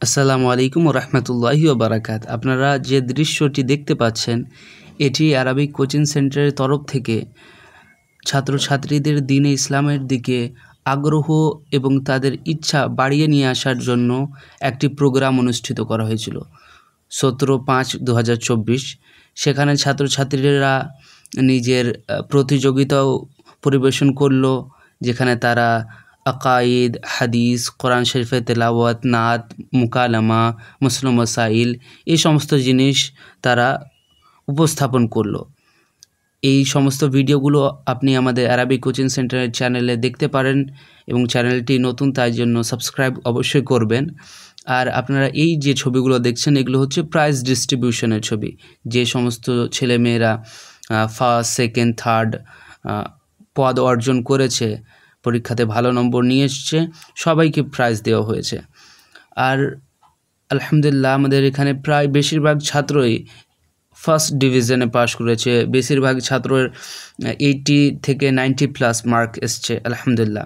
আসসালামু আলাইকুম ওয়া রাহমাতুল্লাহি ওয়া বারাকাত। আপনারা যে দৃশ্যটি দেখতে পাচ্ছেন এটি আরবিক কোচিং সেন্টারের তরফ থেকে ছাত্রছাত্রীদের দ্বীনে ইসলামের দিকে আগ্রহ এবং তাদের ইচ্ছা বাড়িয়ে নিয়ে আসার জন্য একটি প্রোগ্রাম অনুষ্ঠিত করা হয়েছিল 17/5/2024। সেখানে ছাত্রছাত্রীরা নিজের প্রতিযোগিতাও পরিবেশন করলো, যেখানে তারা আকাইদ, হাদিস, কোরআন শরীফের তেলাওয়াত, নাত, মুকালামা, মুসলিম মাসাইল এই সমস্ত জিনিস তারা উপস্থাপন করলো। এই সমস্ত ভিডিওগুলো আপনি আমাদের আরবিক কোচিং সেন্টারের চ্যানেলে দেখতে পারেন এবং চ্যানেলটি নতুন, তাই জন্য সাবস্ক্রাইব অবশ্যই করবেন। আর আপনারা এই যে ছবিগুলো দেখছেন এগুলো হচ্ছে প্রাইজ ডিস্ট্রিবিউশনের ছবি। যে সমস্ত ছেলেমেয়েরা ফার্স্ট, সেকেন্ড, থার্ড পদ অর্জন করেছে, পরীক্ষাতে ভালো নম্বর নিয়ে এসছে, সবাইকে প্রাইজ দেওয়া হয়েছে। আর আলহামদুলিল্লাহ আমাদের এখানে প্রায় বেশিরভাগ ছাত্রই ফার্স্ট ডিভিশনে পাশ করেছে। বেশিরভাগ ছাত্রের 80 থেকে 90+ মার্ক এসছে আলহামদুলিল্লাহ।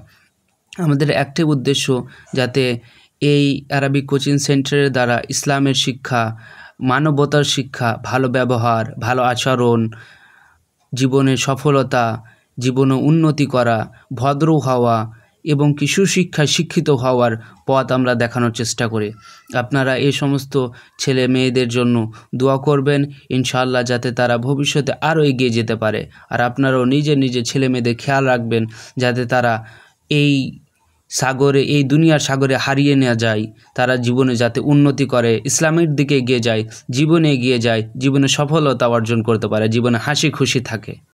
আমাদের একটাই উদ্দেশ্য, যাতে এই আরবিক কোচিং সেন্টারের দ্বারা ইসলামের শিক্ষা, মানবতার শিক্ষা, ভালো ব্যবহার, ভালো আচরণ, জীবনের সফলতা, জীবনে উন্নতি করা, ভদ্র হওয়া এবং কিছু শিক্ষায় শিক্ষিত হওয়ার পথ আমরা দেখানোর চেষ্টা করি। আপনারা এই সমস্ত ছেলে মেয়েদের জন্য দোয়া করবেন ইনশাআল্লাহ, যাতে তারা ভবিষ্যতে আরও এগিয়ে যেতে পারে। আর আপনারাও নিজের ছেলে মেয়েদের খেয়াল রাখবেন, যাতে তারা এই সাগরে, এই দুনিয়ার সাগরে হারিয়ে না যায়। তারা জীবনে যাতে উন্নতি করে, ইসলামের দিকে এগিয়ে যায়, জীবনে এগিয়ে যায়, জীবনে সফলতা অর্জন করতে পারে, জীবনে হাসি খুশি থাকে।